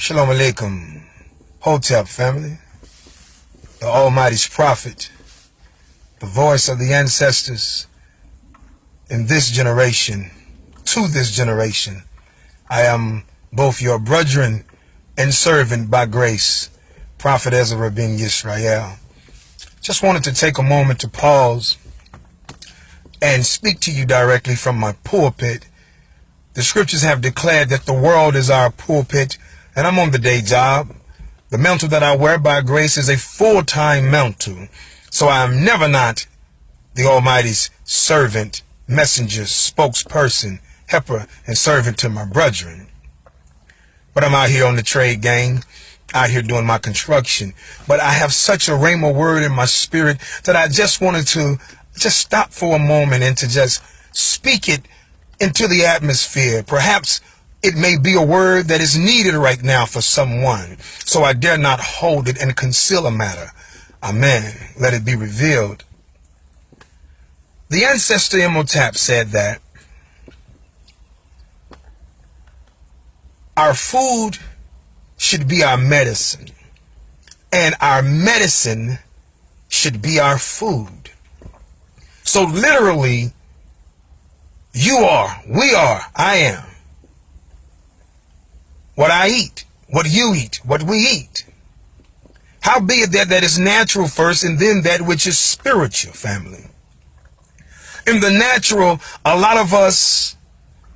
Shalom Alaikum, Hotep family, the Almighty's prophet, the voice of the ancestors in this generation, to this generation. I am both your brethren and servant by grace, Prophet Ezra bin Yisrael. Just wanted to take a moment to pause and speak to you directly from my pulpit. The scriptures have declared that the world is our pulpit, and I'm on the day job. The mantle that I wear by grace is a full-time mantle, so I am never not the Almighty's servant, messenger, spokesperson, helper, and servant to my brethren. But I'm out here on the trade gang, out here doing my construction. But I have such a rhema word in my spirit that I just wanted to just stop for a moment and to just speak it into the atmosphere. Perhaps it may be a word that is needed right now for someone. So I dare not hold it and conceal a matter. Amen. Let it be revealed. The ancestor Imhotep said that our food should be our medicine, and our medicine should be our food. So literally, you are, we are, I am what I eat, what you eat, what we eat. Howbeit that is natural first, and then that which is spiritual, family. In the natural, a lot of us,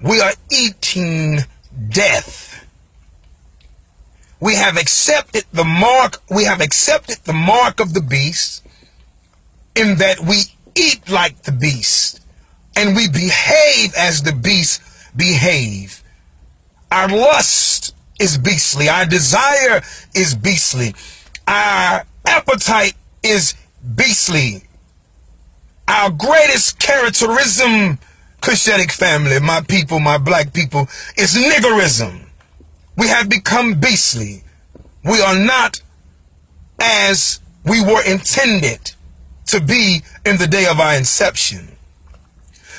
we are eating death. We have accepted the mark, of the beast, in that we eat like the beast, and we behave as the beast behave. Our lust is beastly. Our desire is beastly. Our appetite is beastly. Our greatest characterism, Cushitic family, my people, my black people, is niggerism. We have become beastly. We are not as we were intended to be in the day of our inception.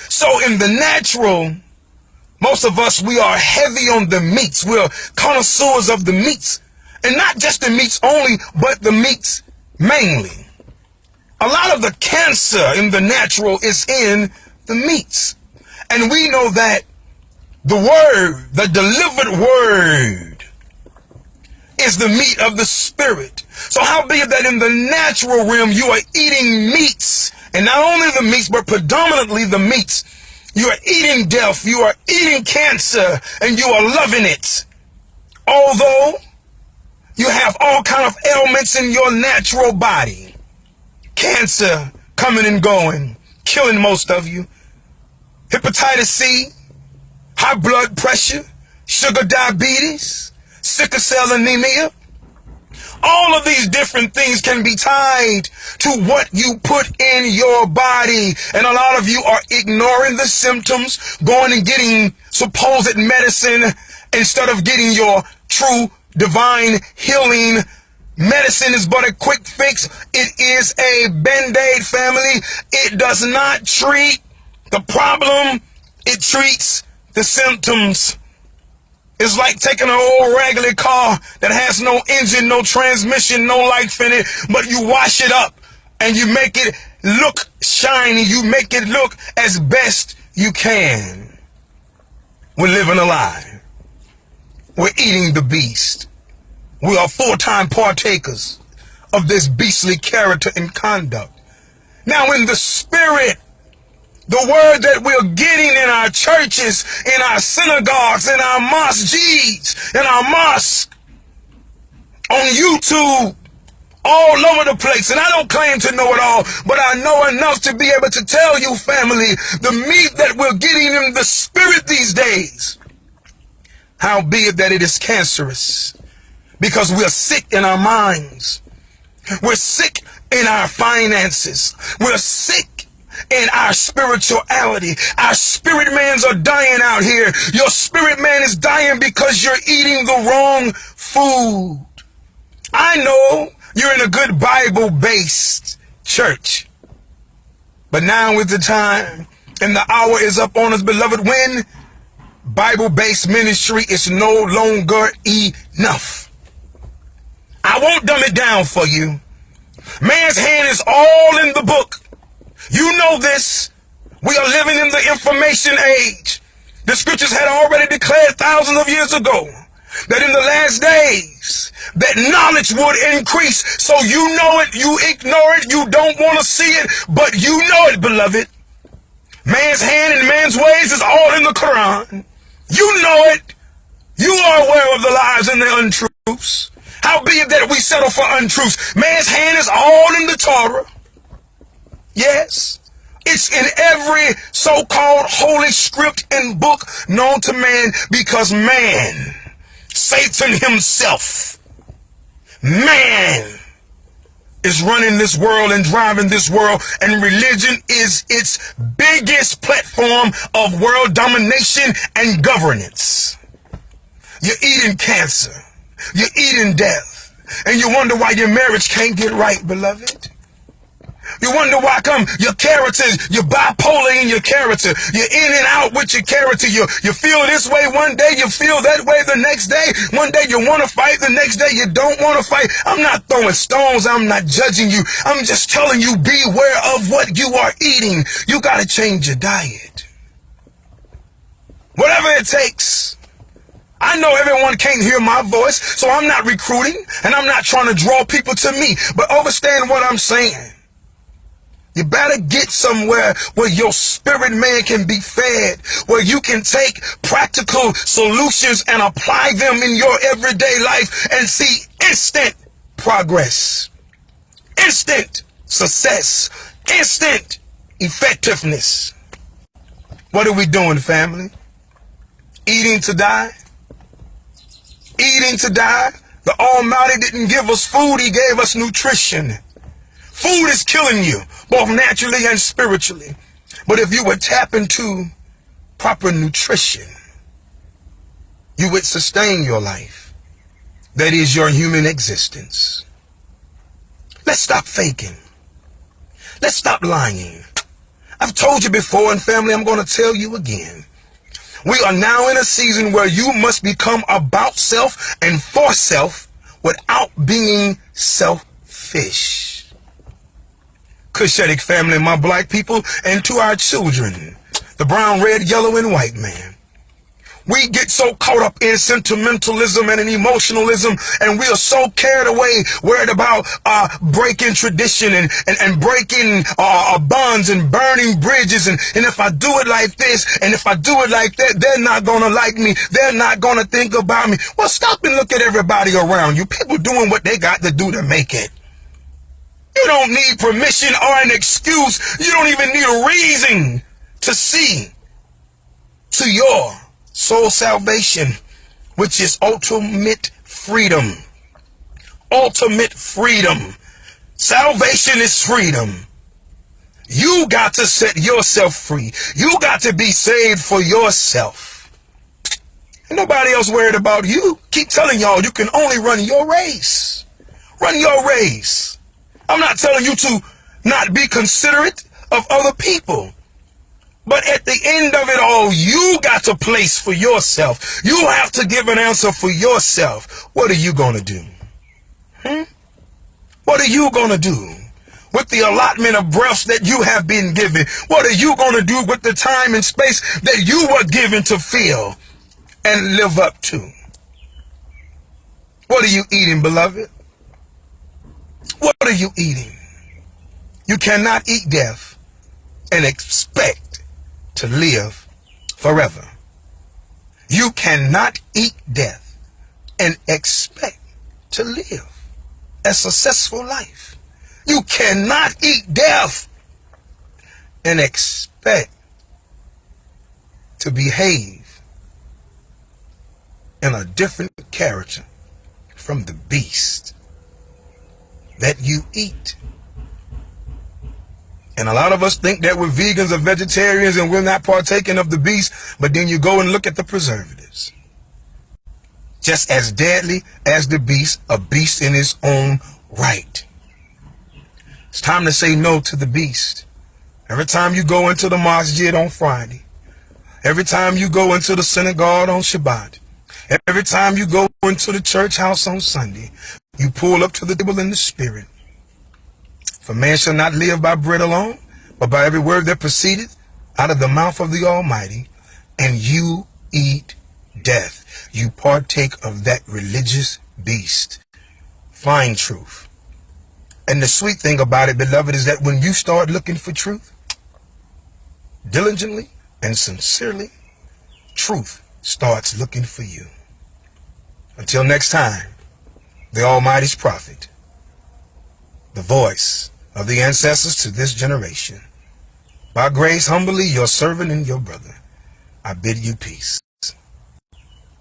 So in the natural, most of us, we are heavy on the meats. We're connoisseurs of the meats. And not just the meats only, but the meats mainly. A lot of the cancer in the natural is in the meats. And we know that the word, the delivered word, is the meat of the spirit. So how be it that in the natural realm you are eating meats, and not only the meats, but predominantly the meats. You are eating death, you are eating cancer, and you are loving it. Although you have all kind of ailments in your natural body. Cancer coming and going, killing most of you. Hepatitis C, high blood pressure, sugar diabetes, sickle cell anemia. All of these different things can be tied to what you put in your body. And a lot of you are ignoring the symptoms, going and getting supposed medicine instead of getting your true divine healing. Medicine is but a quick fix. It is a band-aid, family. It does not treat the problem. It treats the symptoms. It's like taking an old raggedy car that has no engine, no transmission, no life in it, but you wash it up and you make it look shiny. You make it look as best you can. We're living a lie. We're eating the beast. We are full-time partakers of this beastly character and conduct. Now in the spirit, the word that we're getting in our churches, in our synagogues, in our masjids, in our mosque, on YouTube, all over the place. And I don't claim to know it all, but I know enough to be able to tell you, family, the meat that we're getting in the spirit these days. Howbeit that it is cancerous, because we're sick in our minds. We're sick in our finances. We're sick in our spirituality. Our spirit mans are dying out here. Your spirit man is dying because you're eating the wrong food. I know you're in a good Bible-based church, but now is the time and the hour is up on us, beloved, when Bible-based ministry is no longer enough. I won't dumb it down for you. Man's hand is all in the book. You know this. We are living in the information age. The scriptures had already declared thousands of years ago that in the last days that knowledge would increase. So you know it, you ignore it, you don't want to see it, but you know it, beloved. Man's hand and man's ways is all in the Quran. You know it. You are aware of the lies and the untruths. How be it that we settle for untruths? Man's hand is all in the Torah. Yes. It's in every so-called holy script and book known to man, because man, Satan himself, man is running this world and driving this world, and religion is its biggest platform of world domination and governance. You're eating cancer. You're eating death. And you wonder why your marriage can't get right, beloved. You wonder why come your character, you're bipolar in your character. You're in and out with your character. You feel this way one day, you feel that way the next day. One day you want to fight, the next day you don't want to fight. I'm not throwing stones. I'm not judging you. I'm just telling you, beware of what you are eating. You got to change your diet. Whatever it takes. I know everyone can't hear my voice, so I'm not recruiting, and I'm not trying to draw people to me. But understand what I'm saying. You better get somewhere where your spirit man can be fed, where you can take practical solutions and apply them in your everyday life and see instant progress, instant success, instant effectiveness. What are we doing, family? Eating to die? Eating to die? The Almighty didn't give us food, He gave us nutrition. Food is killing you, both naturally and spiritually. But if you would tap into proper nutrition, you would sustain your life. That is your human existence. Let's stop faking. Let's stop lying. I've told you before, and family, I'm going to tell you again. We are now in a season where you must become about self and for self without being selfish. Cushitic family, my black people, and to our children, the brown, red, yellow, and white man. We get so caught up in sentimentalism and in emotionalism, and we are so carried away, worried about breaking tradition and breaking bonds and burning bridges. And if I do it like this, and if I do it like that, they're not going to like me. They're not going to think about me. Well, stop and look at everybody around you. People doing what they got to do to make it. You don't need permission or an excuse. You don't even need a reason to see to your soul salvation, which is ultimate freedom. Ultimate freedom. Salvation is freedom. You got to set yourself free. You got to be saved for yourself. Ain't nobody else worried about you. Keep telling y'all you can only run your race. Run your race. I'm not telling you to not be considerate of other people. But at the end of it all, you got to place for yourself. You have to give an answer for yourself. What are you going to do? What are you going to do with the allotment of breaths that you have been given? What are you going to do with the time and space that you were given to feel and live up to? What are you eating, beloved? What are you eating? You cannot eat death and expect to live forever. You cannot eat death and expect to live a successful life. You cannot eat death and expect to behave in a different character from the beast that you eat. And a lot of us think that we're vegans or vegetarians and we're not partaking of the beast, but then you go and look at the preservatives. Just as deadly as the beast, a beast in its own right. It's time to say no to the beast. Every time you go into the masjid on Friday, every time you go into the synagogue on Shabbat, every time you go into the church house on Sunday, You pull up to the table in the spirit. For man shall not live by bread alone, but by every word that proceedeth out of the mouth of the Almighty. And you eat death. You partake of that religious beast. Find truth. And the sweet thing about it, beloved, is that when you start looking for truth, diligently and sincerely, truth starts looking for you. Until next time, the Almighty's prophet, the voice of the ancestors to this generation. By grace, humbly, your servant and your brother, I bid you peace.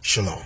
Shalom.